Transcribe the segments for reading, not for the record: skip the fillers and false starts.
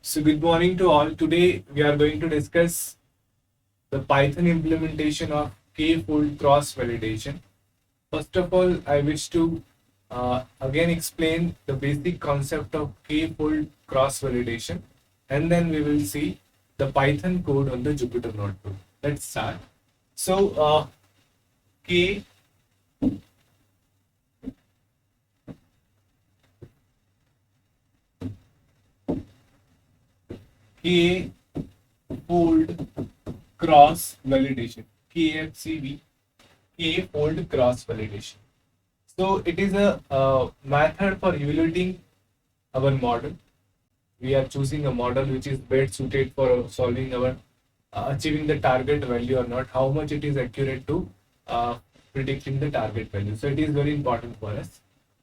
So good morning to all. Today we are going to discuss the Python implementation of k-fold cross validation. First of all, I wish to again explain the basic concept of k-fold cross validation, and then we will see the Python code on the Jupyter Notebook. Let's start. So k k-fold cross validation, KFCV, k-fold cross validation. So it is a method for evaluating our model. We are choosing a model which is best suited for solving our achieving the target value or not, how much it is accurate to predicting the target value. So it is very important for us.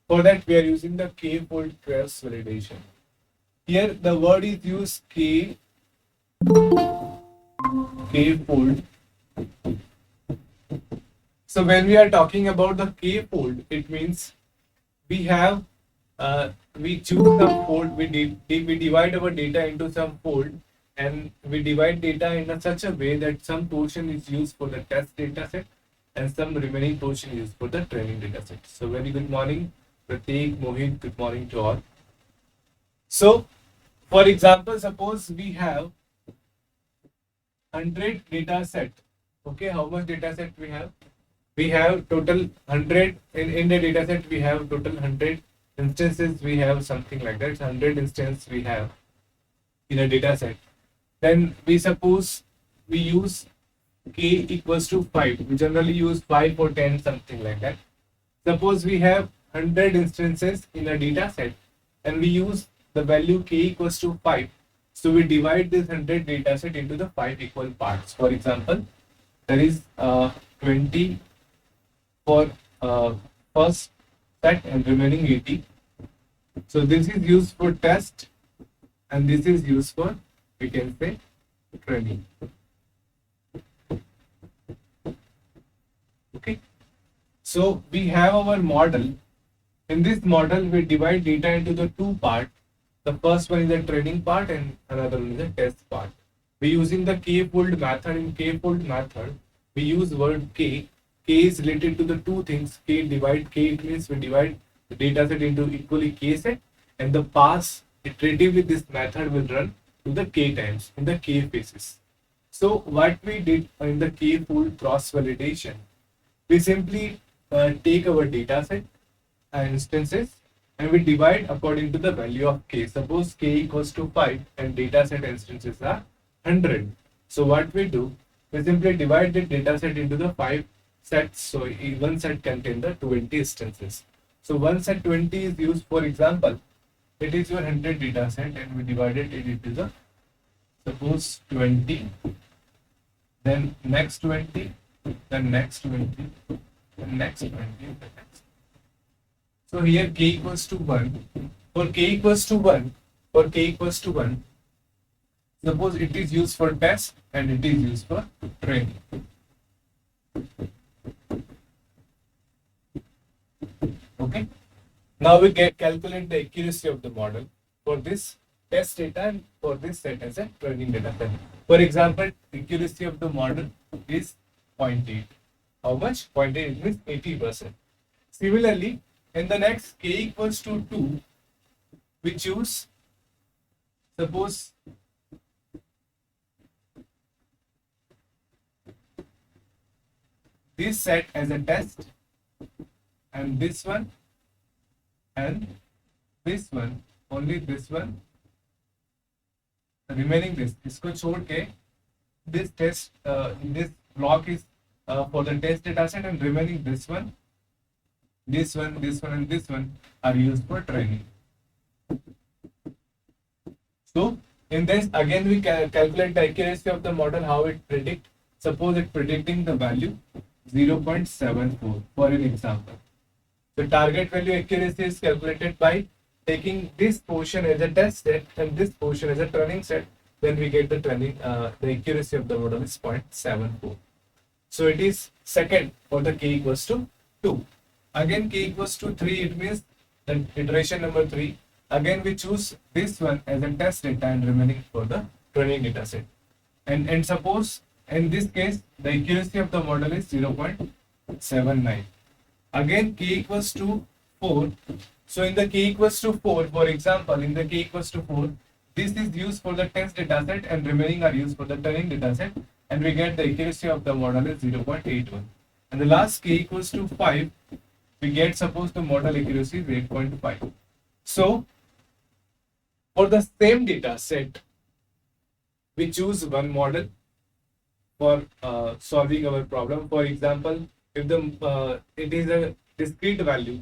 For that, we are using the k-fold cross validation. Here, the word is used k-fold. So when we are talking about the k-fold, it means we have we choose some fold, we divide our data into some fold, and we divide data in such a way that some portion is used for the test data set and some remaining portion is used for the training data set. So very good morning, Prateek, Mohit, good morning to all. So for example, suppose we have 100 data set. Okay, how much data set we have? We have total 100 in the data set. We have total 100 instances. We have something like that. 100 instances we have in a data set. Then we suppose we use k equals to 5. We generally use 5 or 10, something like that. Suppose we have 100 instances in a data set and we use the value k equals to 5. So we divide this 100 data set into the 5 equal parts. For example, there is 20 for first set and remaining 80. So this is used for test and this is used for, we can say, training. Okay. So we have our model. In this model, we divide data into the two parts. The first one is the training part and another one is the test part. We using the k-fold method. In k-fold method, we use word k. K is related to the two things. K divide k, it means we divide the data set into equally k set, and the pass iteratively this method will run to the k times in the k phases. So what we did in the k-fold cross validation, we simply take our data set instances and we divide according to the value of k. Suppose k equals to 5 and data set instances are 100. So what we do, we simply divide the data set into the 5 sets. So one set contains the 20 instances. So one set 20 is used, for example, it is your 100 data set and we divided it into the, suppose 20, then next 20, then next 20, then next 20, then next. So here k equals to 1. For k equals to 1, for k equals to 1, suppose it is used for test and it is used for training. Okay. Now we calculate the accuracy of the model for this test data and for this set as a training data set. For example, accuracy of the model is 0.8. How much? 0.8 means 80%. Similarly, in the next k equals to 2, we choose, suppose this set as a test and this one and this one, only this one, remaining this, इसको छोड़ के this test this block is for the test data set and remaining this one, this one, this one and this one are used for training. So in this again we calculate the accuracy of the model, how it predict. Suppose it predicting the value 0.74 for an example. The target value accuracy is calculated by taking this portion as a test set and this portion as a training set. Then we get the training, the accuracy of the model is 0.74. So it is second for the k equals to 2. Again k equals to 3, it means the iteration number 3. Again, we choose this one as a test data and remaining for the training data set. And suppose in this case, the accuracy of the model is 0.79. Again, k equals to 4. So in the k equals to 4, for example, in the k equals to 4, this is used for the test data set and remaining are used for the training data set, and we get the accuracy of the model is 0.81. And the last k equals to 5, we get suppose the model accuracy is 8.5. So for the same data set, we choose one model for solving our problem. For example, if the it is a discrete value,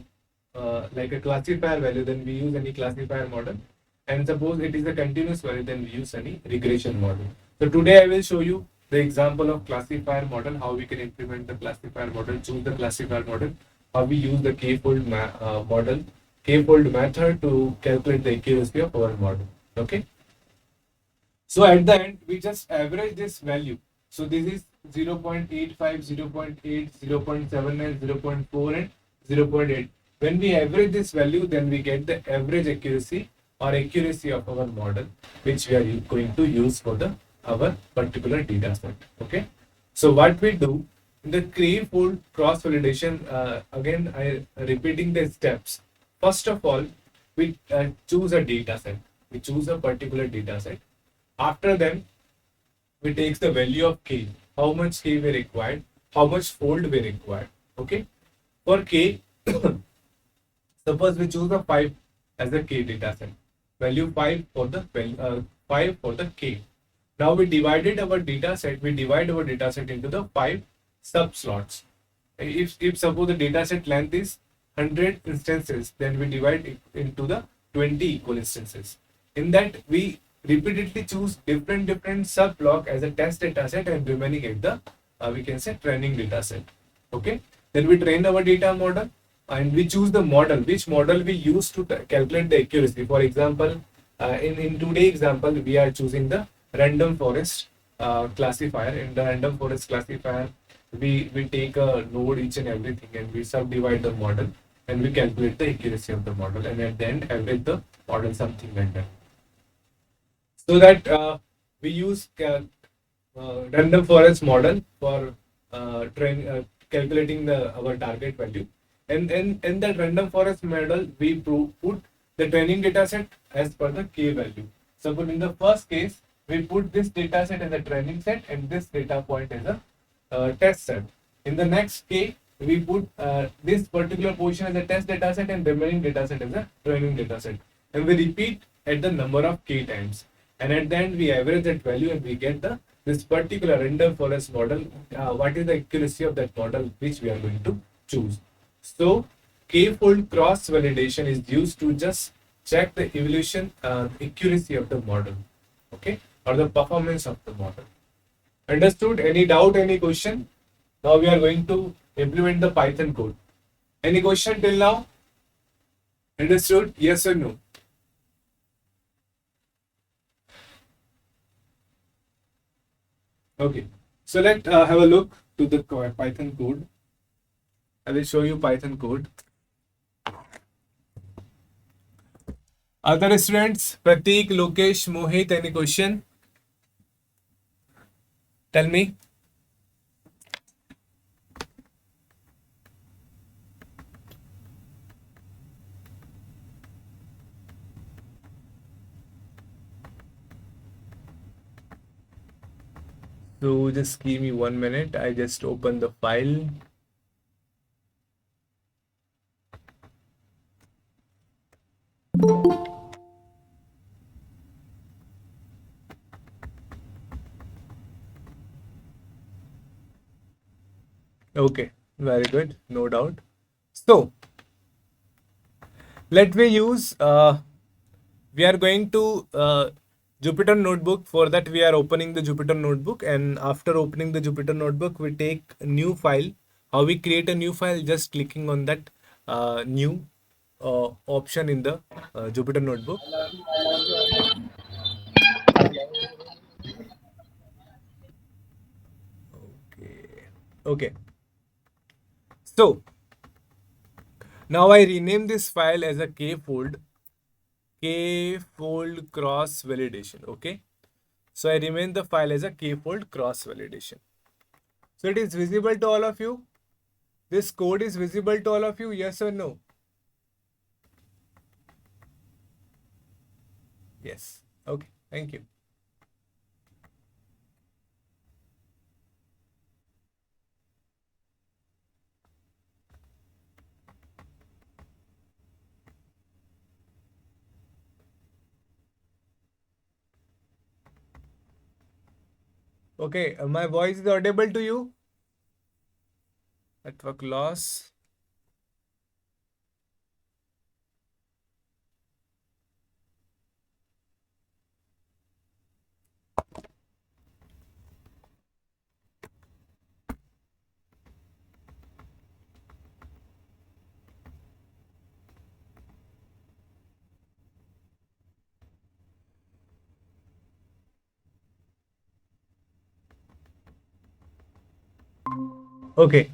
like a classifier value, then we use any classifier model. And suppose it is a continuous value, then we use any regression model. So today I will show you the example of classifier model, how we can implement the classifier model, choose the classifier model, how we use the model, k-fold method to calculate the accuracy of our model. Okay. So at the end, we just average this value. So this is 0.85, 0.8, 0.79, 0.4 and 0.8. When we average this value, then we get the average accuracy or accuracy of our model, which we are going to use for the our particular data set. Okay. So what we do in the k-fold cross validation, again, I repeating the steps. First of all, we choose a data set. We choose a particular data set. After then, we take the value of k, how much k we required, how much fold we required. Okay. For k, suppose we choose a 5 as a k data set. Value 5 for the 5 for the k. Now we divided our data set. We divide our data set into the 5 sub slots. If suppose the data set length is 100 instances, then we divide it into the 20 equal instances. In that, we repeatedly choose different sub block as a test data set and remaining at the we can say training data set. Okay. Then we train our data model and we choose the model, which model we use to calculate the accuracy. For example, in today's example, we are choosing the random forest classifier. In the random forest classifier, we take a node each and everything and we subdivide the model and we calculate the accuracy of the model, and at the end average the model, something like that. So that we use random forest model for calculating our target value, and in that random forest model we put the training data set as per the k value. Suppose in the first case we put this data set as a training set and this data point as a test set. In the next k, we put this particular position as a test data set and remaining data set as a training data set, and we repeat at the number of k times, and at the end we average that value and we get the this particular random forest model, what is the accuracy of that model which we are going to choose. So k-fold cross validation is used to just check the evolution accuracy of the model, okay, or the performance of the model. Understood? Any doubt, any question? Now we are going to implement the Python code. Any question till now? Understood? Yes or no? Okay. So let's have a look to the Python code. I will show you Python code. Other students, Pratik, Lokesh, Mohit, any question? Tell me. So just give me 1 minute. I just open the file. Okay, very good, no doubt. So let me use we are going to Jupyter Notebook. For that we are opening the Jupyter Notebook, and after opening the Jupyter Notebook we take a new file. How we create a new file? Just clicking on that new option in the Jupyter Notebook. Okay. So now I rename this file as a k-fold. k-fold cross validation. Okay, so I remain the file as a k-fold cross validation. So it is visible to all of you. This code is visible to all of you, yes or no? Yes. Okay, thank you. Okay, my voice is audible to you? Network loss. Okay.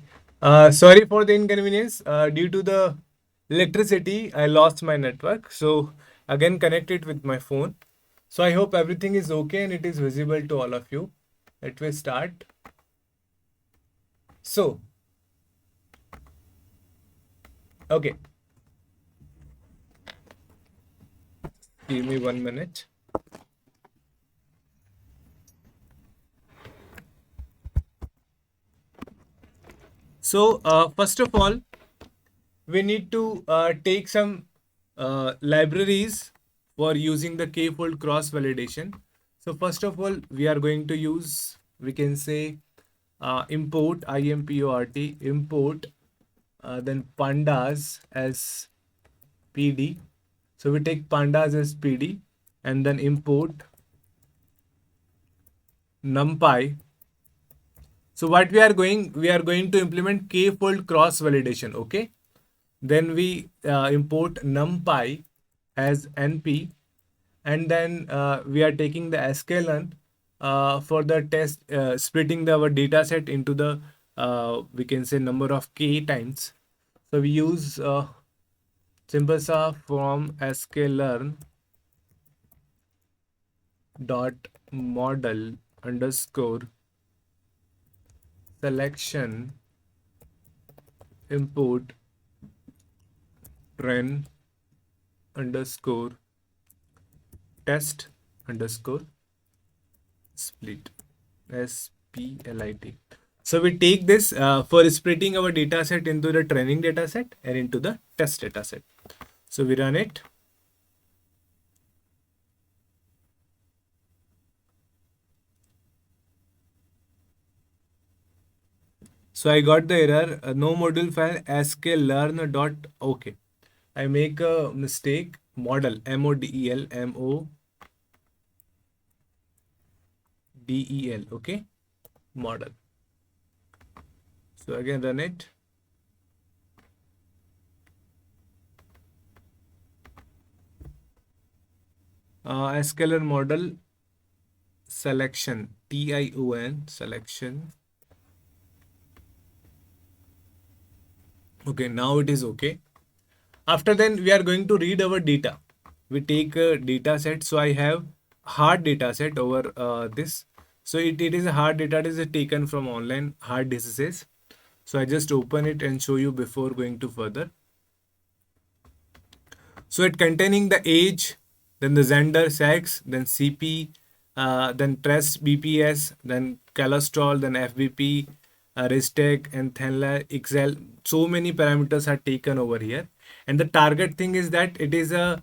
Sorry for the inconvenience. Due to the electricity, I lost my network. So again, connect it with my phone. So I hope everything is okay and it is visible to all of you. Let me start. So, okay. Give me 1 minute. So, first of all, we need to take some libraries for using the k-fold cross validation. So first of all, we are going to use, we can say, import, import, import, then pandas as pd. So we take pandas as pd and then import numpy. So what we are going to implement k-fold cross validation. Okay, then we import numpy as np, and then we are taking the sklearn for the test, splitting our data set into the we can say number of k times. So we use simple from sklearn dot model underscore selection import train underscore test underscore split split. So we take this for splitting our data set into the training data set and into the test data set. So we run it. So I got the error, no module file sklearn dot. Okay, I make a mistake. Model model. Okay, model. So again run it. Sklearn model selection tion selection. Okay, now it is okay. After then we are going to read our data. We take a data set. So I have hard data set over this. So it is a hard data. It is taken from online hard diseases. So I just open it and show you before going to further. So it containing the age, then the gender, sex, then CP, then TREST, BPS, then cholesterol, then FBP, Ristec, and Thenla, Excel. So many parameters are taken over here. And the target thing is that it is a,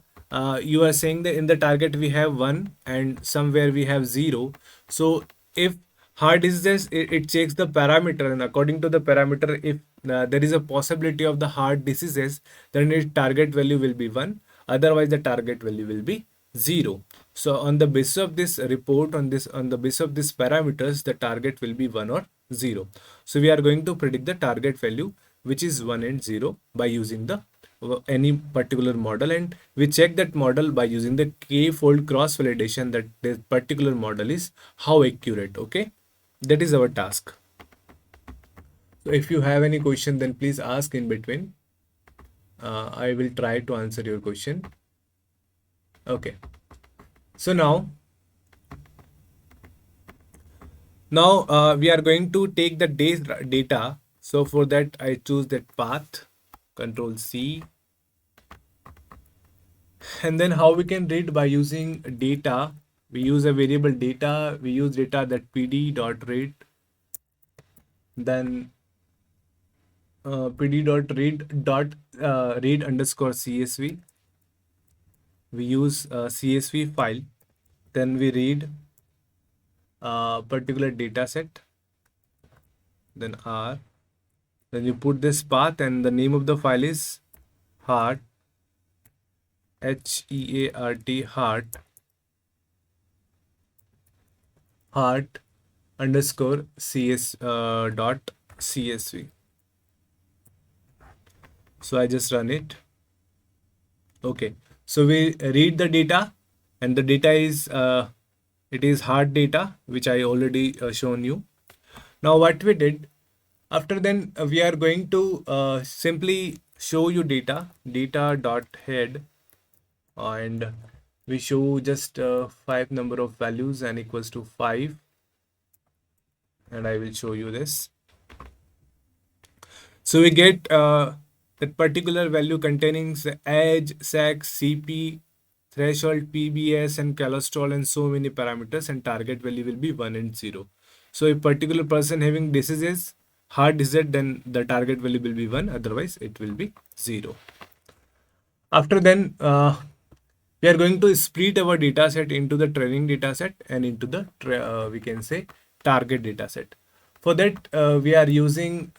you are saying that in the target we have 1 and somewhere we have 0. So if hard diseases, it checks the parameter, and according to the parameter, if there is a possibility of the hard diseases, then its target value will be 1, otherwise the target value will be 0. So on the basis of this report, on the basis of these parameters, the target will be 1 or 0. So we are going to predict the target value, which is 1 and 0, by using the any particular model, and we check that model by using the k-fold cross validation, that this particular model is how accurate. Okay, that is our task. So if you have any question, then please ask in between. I will try to answer your question. Okay. So now we are going to take the data. So for that, I choose that path, Control C. And then how we can read by using data. We use a variable data. We use data that pd dot read. Then pd dot read read underscore csv. We use csv file. Then we read a particular data set. Then r. Then you put this path, and the name of the file is heart, HEART, heart underscore cs dot csv. So I just run it. Okay. So we read the data, and the data is it is hard data, which I already shown you. Now what we did after, then we are going to simply show you data dot head, and we show just 5 number of values and equals to 5, and I will show you this. So we get that particular value containing the age, sex, CP, threshold, PBS, and cholesterol, and so many parameters, and target value will be 1 and 0. So a particular person having diseases, heart disease, then the target value will be 1, otherwise it will be 0. After then, we are going to split our data set into the training data set and into the we can say target data set. For that, we are using,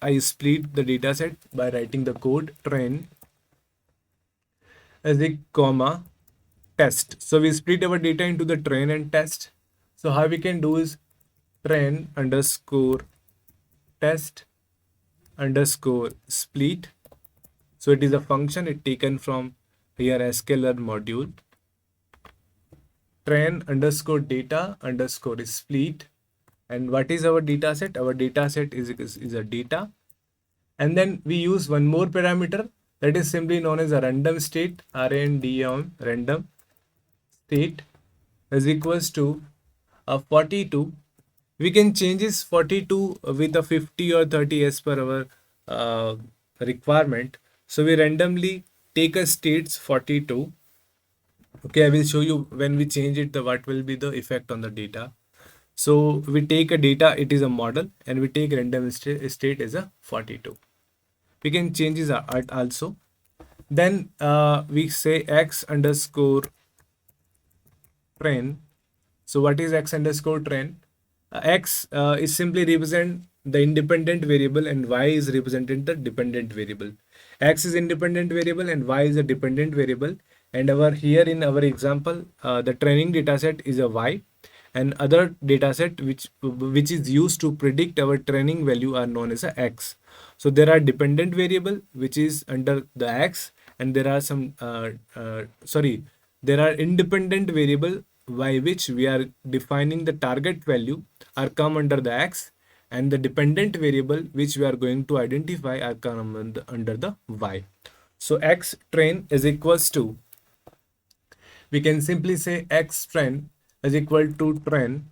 I split the data set by writing the code train as a comma test. So we split our data into the train and test. So how we can do is train underscore test underscore split. So it is a function it taken from here sklearn module. Train underscore data underscore split. And what is our data set? Our data set is a data. And then we use one more parameter that is simply known as a random state, RANDOM, random state is equals to 42. We can change this 42 with a 50 or 30 as per our requirement. So we randomly take a states 42. Okay, I will show you when we change it, what will be the effect on the data. So we take a data, it is a model, and we take random state as a 42. We can change this art also. Then we say x underscore train. So what is x underscore train? X is simply represent the independent variable, and y is represented the dependent variable. X is independent variable and y is a dependent variable. And our here in our example, the training data set is a y, and other data set which is used to predict our training value are known as a x. So there are dependent variable which is under the x, and there are some there are independent variable by which we are defining the target value are come under the x, and the dependent variable which we are going to identify are come under the y. So x train is equals to, we can simply say x train is equal to train.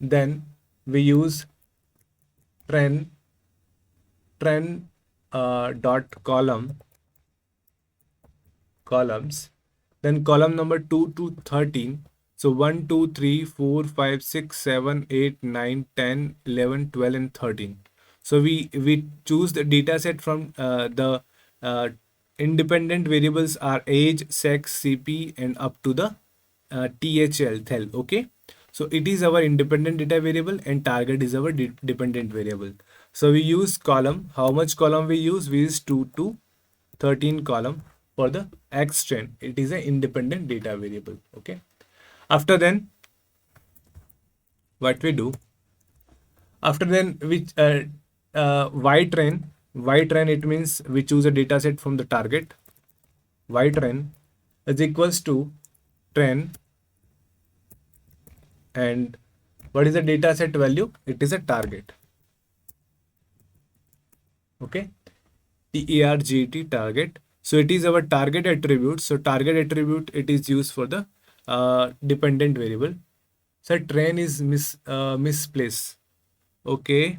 Then we use train dot columns. Then column number 2 to 13. So 1, 2, 3, 4, 5, 6, 7, 8, 9, 10, 11, 12, and 13. So we choose the data set from the independent variables are age, sex, CP, and up to the thel. Okay. So it is our independent data variable, and target is our dependent variable. So we use column. How much column we use? We use 2 to 13 column for the x train. It is an independent data variable. Okay. After then, what we do? After then, which y train. Y train, it means we choose a data set from the target. Y train is equals to train, and what is the data set value? It is a target. Okay, TARGET target. So it is our target attribute. So target attribute, it is used for the dependent variable. So train is misplaced. Okay.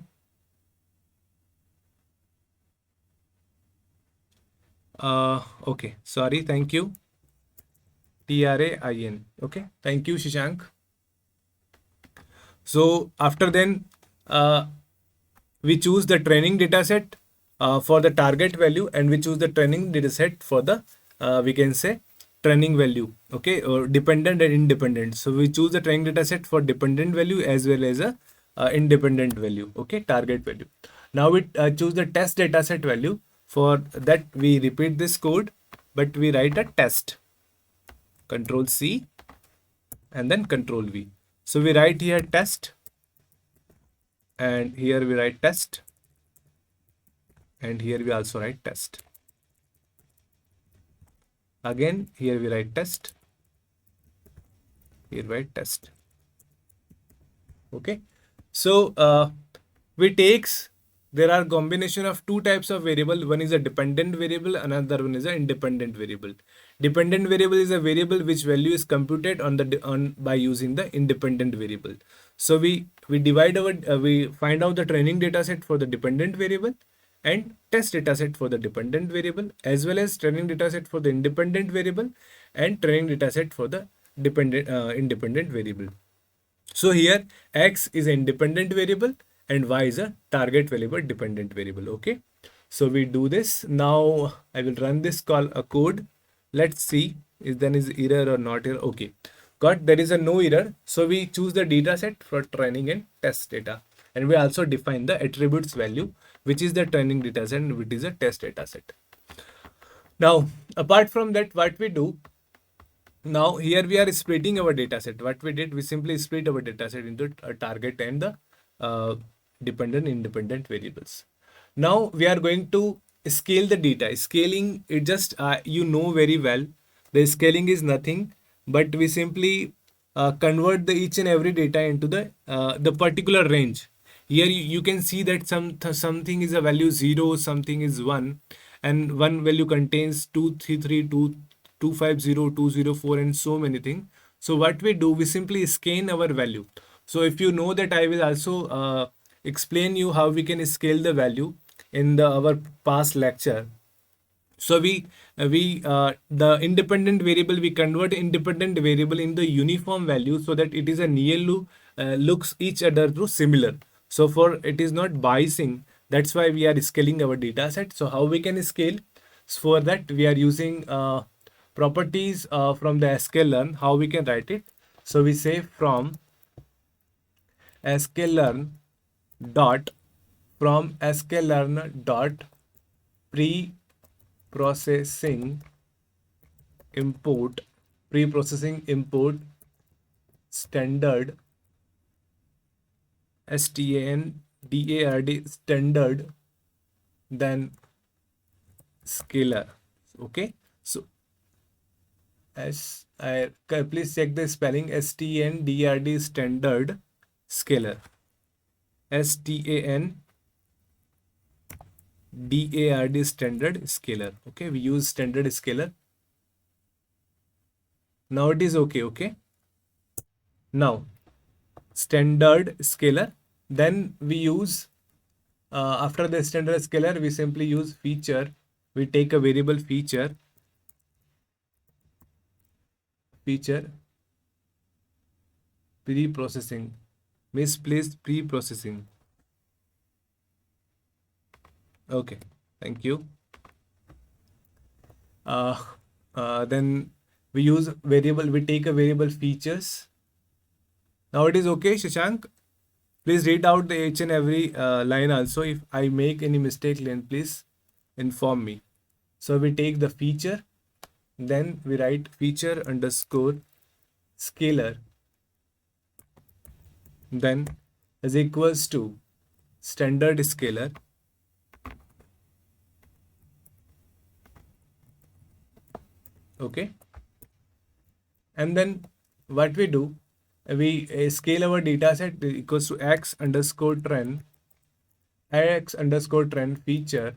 Okay. Sorry. Thank you. TRAIN. Okay. Thank you, Shashank. So after then, we choose the training dataset for the target value, and we choose the training dataset for the we can say training value. Okay, or dependent and independent. So we choose the training dataset for dependent value as well as a independent value. Okay, target value. Now we choose the test dataset value. For that we repeat this code, but we write a test. Control C and then Control V. So we write here test, and here we write test, and here we also write test. Again, here we write test, here we write test. Okay, so we takes, there are combination of two types of variable. One is a dependent variable, another one is an independent variable. Dependent variable is a variable which value is computed on by using the independent variable. So we divide our we find out the training data set for the dependent variable and test data set for the dependent variable, as well as training data set for the independent variable and training data set for the independent variable. So here x is an independent variable and y is a target variable dependent variable. Okay, so we do this. Now I will run this call a code. Let's see is then is error or not error. Okay, got, there is a no error. So we choose the data set for training and test data, and we also define the attributes value, which is the training data set and which is a test data set. Now apart from that, what we do, now here we are splitting our data set. What we did, we simply split our data set into a target and the dependent independent variables. Now we are going to scale the data. Scaling, it just you know very well, the scaling is nothing but we simply convert the each and every data into the particular range. Here you can see that something is a value 0, something is 1, and one value contains 233, 250, 204, and so many things. So what we do, we simply scan our value. So if you know that, I will also explain you how we can scale the value in our past lecture. So we the independent variable, we convert independent variable in the uniform value so that it is a nearly looks each other to similar. So for it is not biasing, that's why we are scaling our data set. So how we can scale? So for that we are using properties from the sklearn. How we can write it? So we say from sklearn dot dot pre-processing import standard standard standard then scalar. Okay, so please check the spelling. STANDRD standard scalar. STANDARD standard scalar. Okay, we use standard scalar. Now it is okay. Okay, now standard scalar. Then we use after the standard scalar, we simply use feature. We take a variable feature pre-processing, misplaced pre-processing. Okay, thank you. Then we use variable, we take a variable features. Now it is okay, Shashank. Please read out the each and every line also. If I make any mistake, then please inform me. So we take the feature, then we write feature underscore scalar, then is equals to standard scalar. Okay, and then what we do, we scale our data set equals to x underscore trend feature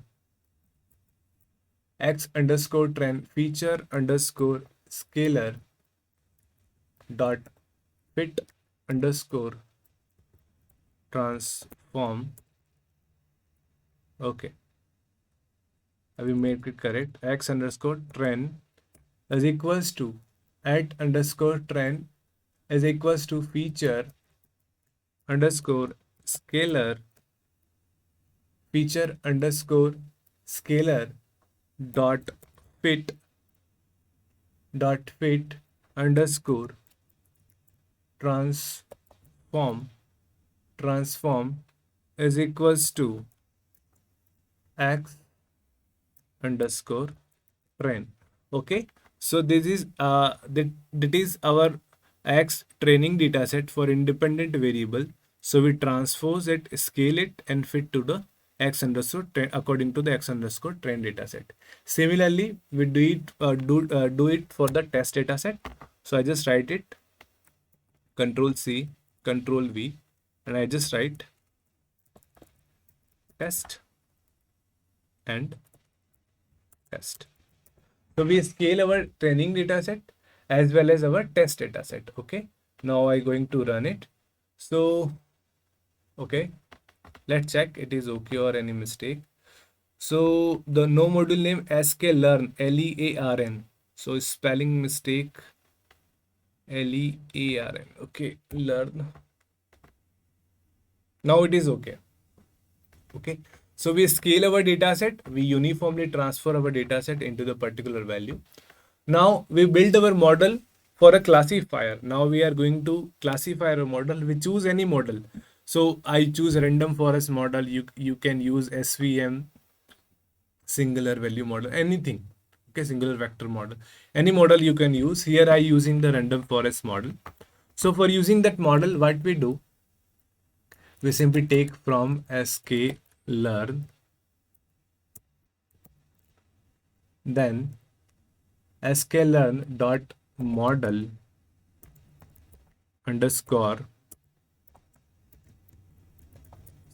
x underscore trend feature underscore scalar dot fit underscore transform. Okay, have you made it correct? X underscore trend is equals to at underscore trend is equals to feature underscore scalar feature underscore scalar dot fit underscore transform transform is equals to x underscore train. Okay, so this is that is our x training data set for independent variable. So we transpose it, scale it, and fit to the x underscore train according to the x underscore train data set. Similarly, we do it for the test data set. So I just write it Control C, Control V, and I just write test and test. So we scale our training data set as well as our test data set. Okay. Now I'm going to run it. So, okay, let's check it is okay or any mistake. So the no module name sklearn, Learn. So spelling mistake, Learn. Okay, learn. Now it is okay. Okay. So we scale our data set, we uniformly transfer our data set into the particular value. Now we build our model for a classifier. Now we are going to classify our model. We choose any model. So I choose random forest model. You can use SVM, singular value model, anything. Okay, singular vector model. Any model you can use. Here I using the random forest model. So for using that model, what we do, we simply take from sklearn, then sklearn dot model underscore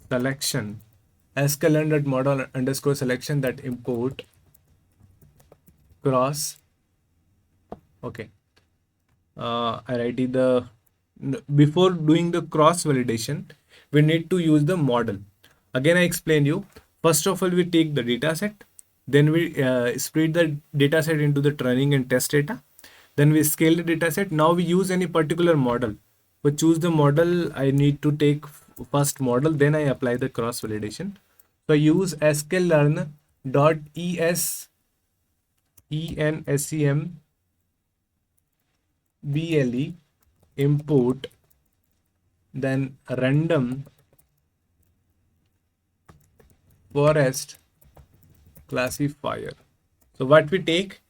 selection, sklearn dot model underscore selection, that import cross. Okay, I write the before doing the cross validation, we need to use the model. Again, I explain you. First of all, we take the data set, then we split the data set into the training and test data. Then we scale the data set. Now we use any particular model. We choose the model. I need to take first model, then I apply the cross validation. So I use sklearn dot ensem ble import, then random forest classifier. So what we take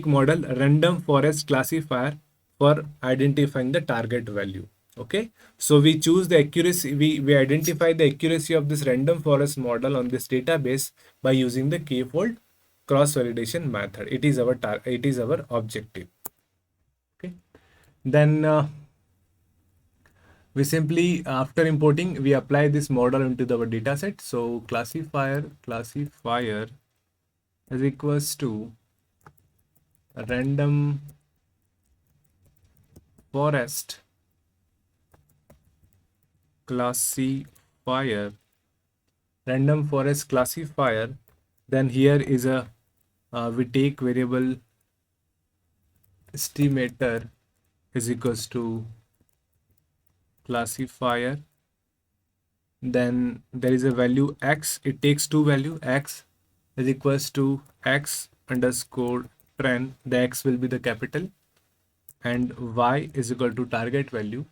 model random forest classifier for identifying the target value. Okay, so we choose the accuracy, we identify the accuracy of this random forest model on this database by using the k-fold cross validation method. It is our objective. Okay, then we simply, after importing, we apply this model into our data set. So classifier is equals to random forest classifier, then here is a we take variable estimator is equals to classifier, then there is a value x, it takes two value, x is equals to x underscore trend, the x will be the capital, and y is equal to target value,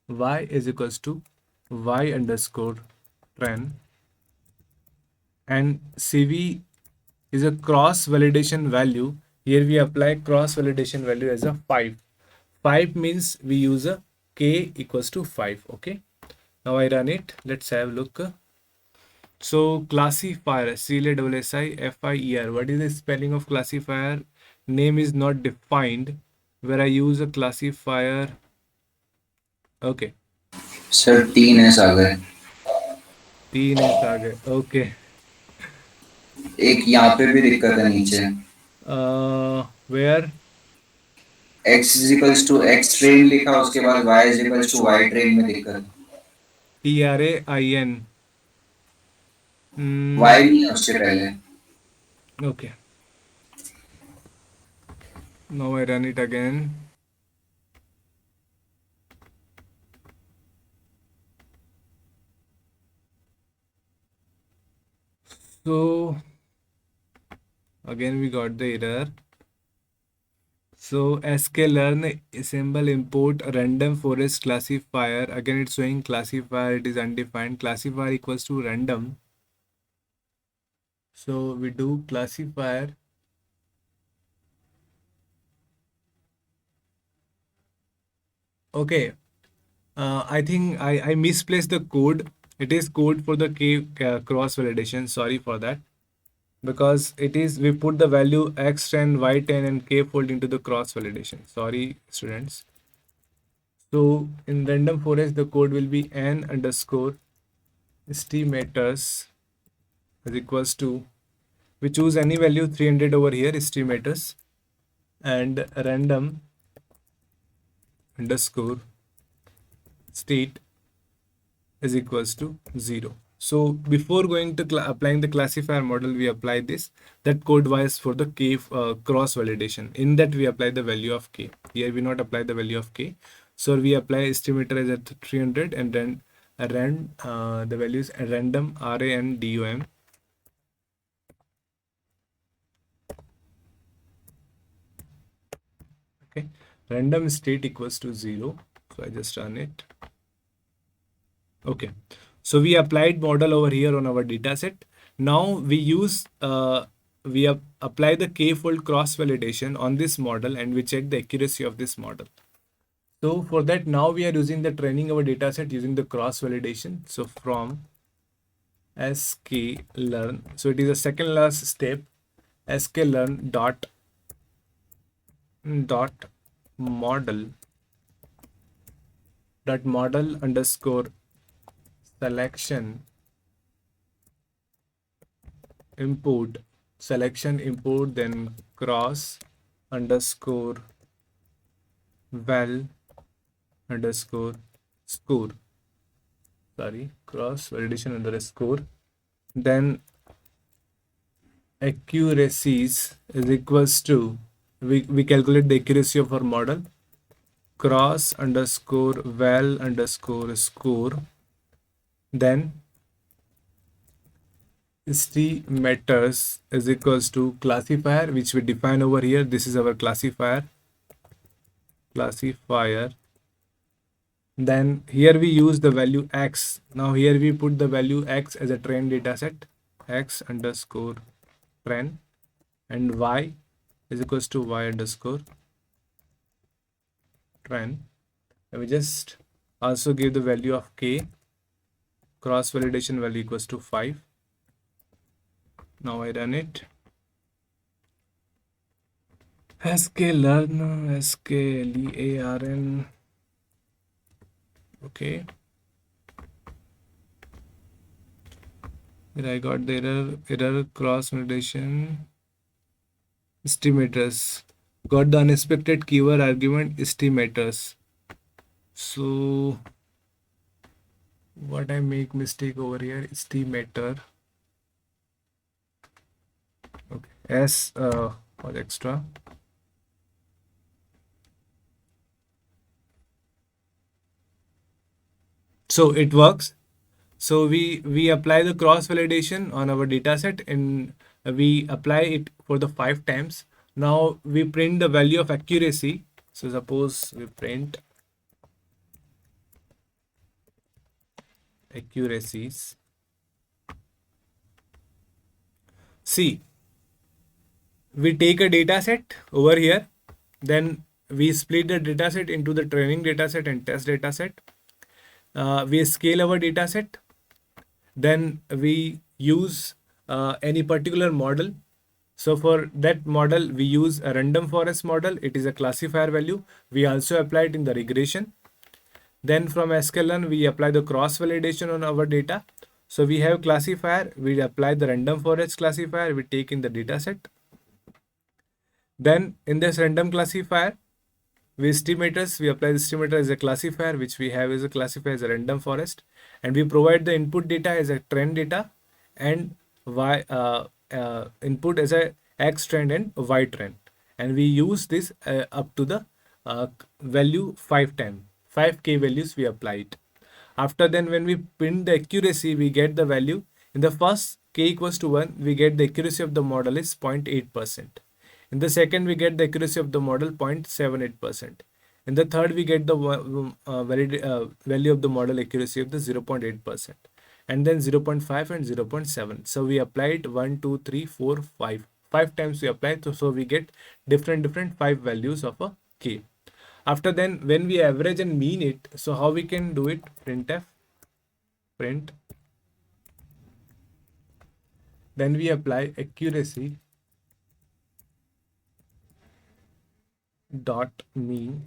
y is equals to y underscore trend, and cv is a cross validation value. Here we apply cross validation value as a 5 means we use a k equals to 5. Okay, now I run it, let's have a look. So classifier, CLASSIFIER, what is the spelling of classifier? Name is not defined, where I use a classifier. Okay, sir 3 S आ गए. 3 S आ गए. Okay, एक यहाँ पे भी दिक्कत है नीचे। Where? x equals to x train लिखा, उसके बाद y equals to y train में दिक्कत। TRAIN. y नहीं है उसके पहले। Okay. Now I run it again. So again we got the error. So sklearn assemble import random forest classifier. Again it's showing classifier, it is undefined. Classifier equals to random. So we do classifier. Okay. I think I misplaced the code. It is code for the K cross validation. Sorry for that. Because it is we put the value x10, y10 and k fold into the cross validation. Sorry students. So in random forest the code will be n underscore estimators is equals to, we choose any value 300 over here, estimators, and random underscore state is equals to 0. So before going to applying the classifier model, we apply this. That code was for the k cross validation. In that we apply the value of k. Here we not apply the value of k. So we apply estimator as at 300 and then the values random RANDOM. Okay, random state equals to 0. So I just run it. Okay, so we applied model over here on our data set. Now we use we apply the k-fold cross validation on this model and we check the accuracy of this model. So for that now we are using the training our data set using the cross validation. So from sklearn, so it is a second last step, sklearn dot model underscore selection import then cross underscore val underscore score, sorry, cross validation underscore, then accuracies is equals to, we calculate the accuracy of our model, cross underscore val underscore score, then estimators is equals to classifier which we define over here. This is our classifier. Then here we use the value x. Now here we put the value x as a train data set, x underscore train, and y is equals to y underscore train. And we just also give the value of k, cross validation value equals to 5. Now I run it. sklearn. Okay. Here I got the error cross validation estimators. Got the unexpected keyword argument estimators. So what I make mistake over here, estimator. Okay. S was extra. So it works. So we apply the cross validation on our data set and we apply it for the 5 times. Now we print the value of accuracy. So suppose we print accuracies. See, we take a data set over here, then we split the data set into the training data set and test data set. We scale our data set, then we use any particular model. So for that model we use a random forest model. It is a classifier value. We also apply it in the regression. Then from sklearn we apply the cross validation on our data. So we have classifier, we apply the random forest classifier, we take in the data set. Then in this random classifier, we estimators, we apply the estimator as a classifier, which we have as a classifier as a random forest, and we provide the input data as a trend data and y input as a x trend and y trend, and we use this up to the value 5 times, 5k values we apply it. After then, when we print the accuracy, we get the value in the first k equals to 1, we get the accuracy of the model is 0.8%. In the second, we get the accuracy of the model 0.78%. In the third, we get the value of the model accuracy of the 0.8%. And then 0.5 and 0.7. So we applied 1, 2, 3, 4, 5. 5 times we applied, so we get different 5 values of a k. After then, when we average and mean it, so how we can do it? Printf, print. Then we apply accuracy dot mean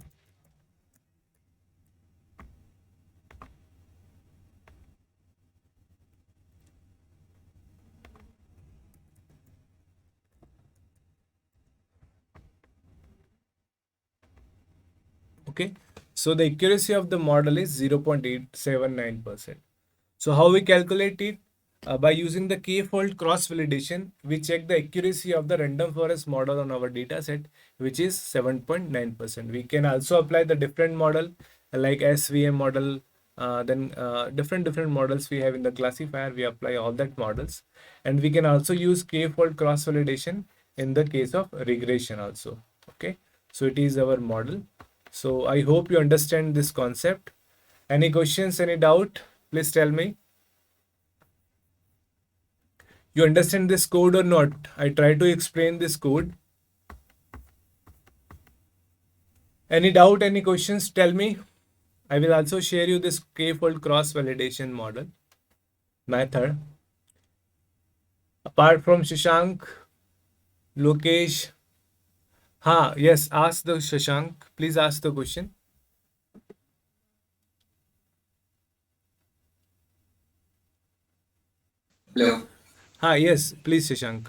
okay. So the accuracy of the model is 0.879%. So how we calculate it? By using the k-fold cross validation, we check the accuracy of the random forest model on our data set, which is 7.9%. We can also apply the different model like SVM model, then different models we have in the classifier. We apply all that models, and we can also use k-fold cross validation in the case of regression also. Okay, so it is our model. So I hope you understand this concept. Any questions, any doubt? Please tell me. You understand this code or not? I try to explain this code. Any doubt, any questions? Tell me. I will also share you this k-fold cross validation model method. Apart from Shashank, Lokesh. Yes, ask the Shashank. Please ask the question. Hello Yes, please Shashank.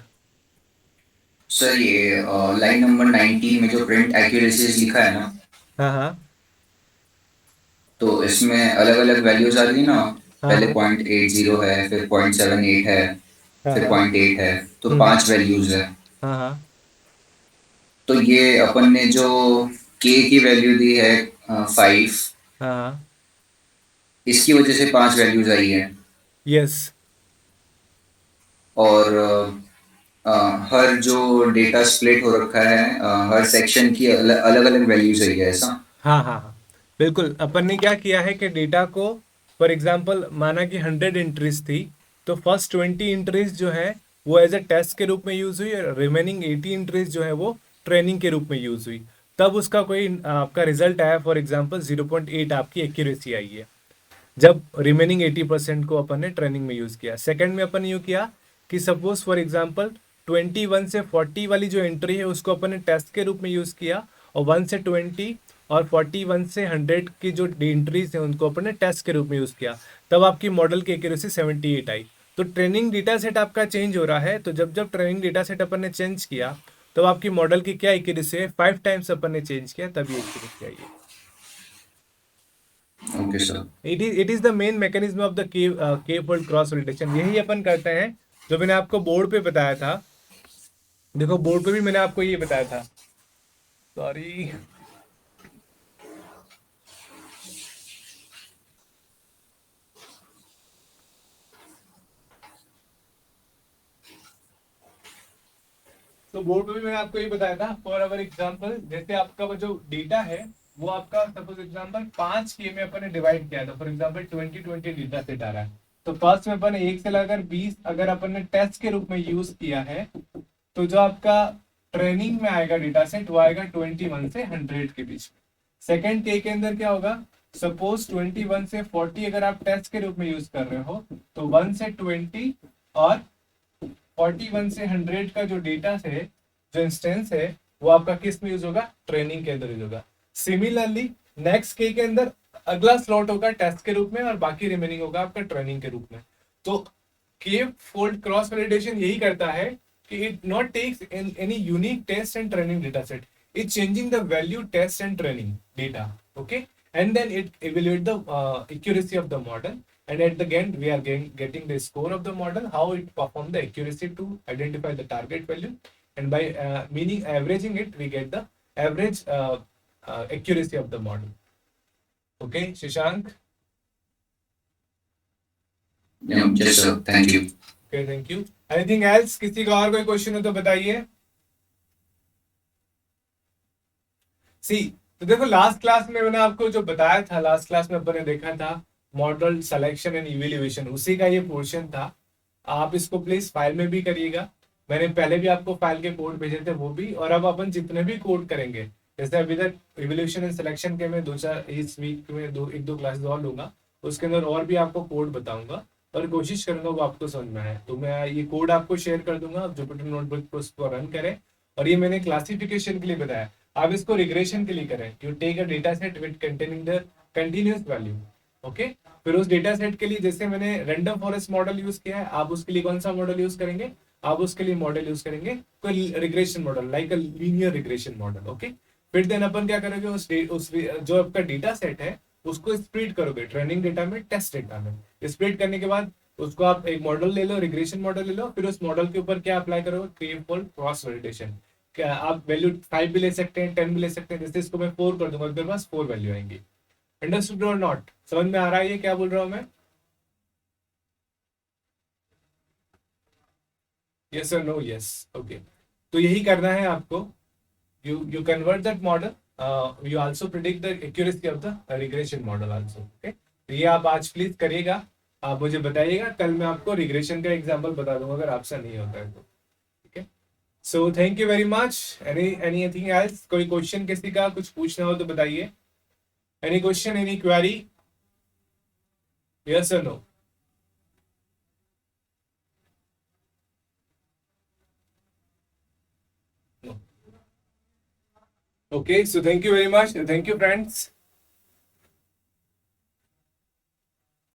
Sir ये line number 19 में जो print accuracies लिखा है ना, हाँ तो इसमें अलग अलग वैल्यूज आ रही है ना। पहले हाँ 0.80 है, फिर 0.78 है, फिर हाँ 0.8 है, तो हम्म, 5 वैल्यूज है। हाँ तो ये अपन ने जो के की वैल्यू दी है 5, हाँ इसकी वजह से 5 वैल्यूज आई है। यस और हर जो डेटा स्प्लिट हो रखा है, हर सेक्शन की अलग अलग वैल्यूज है, ऐसा। हाँ बिल्कुल। अपन ने क्या किया है कि डेटा को, फॉर एग्जांपल माना कि 100 एंट्रीज थी, तो फर्स्ट 20 एंट्रीज जो है वो एज अ टेस्ट के रूप में यूज हुई, और रिमेनिंग 80 एंट्रीज जो है वो ट्रेनिंग के रूप में यूज हुई। तब उसका कोई आपका रिजल्ट आया, फॉर एग्जांपल 0.8 आपकी एक्यूरेसी आई है, जब रिमेनिंग 80% को अपन ने ट्रेनिंग में यूज किया। सेकंड में अपन ने यूँ किया कि सपोज फॉर एग्जांपल 21 से 40 वाली जो एंट्री है उसको अपन ने टेस्ट के रूप में यूज किया, और 1 से 20 और 41 से 100 की जो एंट्रीज हैं उनको अपन ने टेस्ट के रूप में यूज किया, तब आपकी मॉडल की एक्यूरेसी 78 आई। तो ट्रेनिंग डेटा सेट आपका चेंज हो रहा है, तो जब जब ट्रेनिंग डेटा सेट अपन ने चेंज किया, तब आपकी मॉडल की क्या एक्यूरेसी है, 5 टाइम्स अपन ने चेंज किया, तब ये एक्यूरेसी आई है। Okay sir. It is the main mechanism of the के फोल्ड क्रॉस वैलिडेशन। यही अपन करते हैं जो मैंने आपको बोर्ड पे बताया था। देखो बोर्ड पे भी मैंने आपको ये बताया था, सॉरी। तो बोर्ड पे भी मैंने आपको ये बताया था, फॉर अवर एग्जांपल, जैसे आपका वो जो डेटा है वो आपका सपोज एग्जांपल 5 के में अपन ने डिवाइड किया था, फॉर एग्जांपल 2020 डेटा सेट आ रहा है, तो फर्स्ट में अपन ने 1 से लगाकर 20 अगर अपन ने टेस्ट के रूप में यूज किया है, तो जो आपका ट्रेनिंग में आएगा डेटा सेट वो आएगा 21 से 100 के बीच में। सेकेंड के अंदर क्या होगा, सपोज 21 से 40 अगर आप टेस्ट के रूप में यूज कर रहे हो, तो 1 से 20 और 41 से 100 का जो डेटा है, जो इंस्टेंस है, वो आपका किस में यूज होगा, ट्रेनिंग के अंदर यूज होगा। सिमिलरली नेक्स्ट के अंदर अगला स्लॉट होगा टेस्ट के रूप में, और बाकी रिमेनिंग होगा आपका ट्रेनिंग के रूप में। तो के फोल्ड क्रॉस वैलिडेशन यही करता है कि it not takes any unique test and training data set, it changing the value test and training data, okay, and then it evaluate the accuracy of the model, and at the end we are getting the score of the model, how it perform the accuracy to identify the target value, and by meaning averaging it we get the average accuracy of the model. Okay, Shashank. Yes, sir. Thank you. Okay, thank you. Anything else? किसी का और कोई question हो तो बताइए. सी, तो देखो last class में मैंने आपको जो बताया था, लास्ट क्लास में अपन ने देखा था मॉडल सिलेक्शन एंड इवेल्युएशन, उसी का ये पोर्शन था. आप इसको प्लीज फाइल में भी करिएगा. मैंने पहले भी आपको फाइल के कोड भेजे थे वो भी, और अब अपन जितने भी कोड करेंगे, जैसे अभी तक इवेल्युएशन एंड सिलेक्शन के मैं 2-4 इस वीक में 1-2 क्लासेस और लूंगा, उसके अंदर और भी आपको कोड बताऊंगा और कोशिश करूंगा वो आपको समझ में आए. तो मैं ये कोड आपको शेयर कर दूंगा, आप जुपिटर नोटबुक पर उसको रन करें. और ये मैंने क्लासिफिकेशन के लिए बताया, आप इसको रिग्रेशन के लिए करें. You take a data set with containing the continuous value, okay. फिर उस डेटा सेट के लिए जैसे मैंने रैंडम फॉरेस्ट मॉडल यूज किया है, आप उसके लिए कौन सा मॉडल यूज करेंगे? आप उसके लिए मॉडल यूज करेंगे कोई regression model, like a linear regression model, okay. फिर देन अपन क्या करोगे, उस जो आपका डेटा सेट है उसको स्प्लिट करोगे, ट्रेनिंग डेटा में, टेस्ट डेटा में. स्प्लिट करने के बाद उसको आप एक मॉडल ले लो, रिग्रेशन मॉडल ले लो, फिर उस मॉडल के ऊपर क्या अप्लाई करोगे? थ्रीफोल्ड क्रॉस वैलिडेशन. क्या आप वैल्यू 5 भी ले सकते हैं, 10 भी ले सकते हैं. जैसे इसको मैं 4 कर दूंगा, मेरे पास 4 वैल्यू आएंगी. अंडरस्टूड और नॉट? समझ में आ रहा है ये क्या बोल रहा हूं मैं? यस और नो? Yes, okay. तो यही करना है आपको. you convert that model, you also predict the accuracy of the regression model also, okay. तो ये आप आज प्लीज करिएगा, आप मुझे बताइएगा, कल मैं आपको रिग्रेशन का एग्जांपल बता दूंगा अगर आपसे नहीं होता है तो, ठीक है. So thank you very much. Anything else? कोई क्वेश्चन किसी का कुछ पूछना हो तो बताइए. Any question, any query? Yes और no? Okay, so thank you very much. Thank you, friends.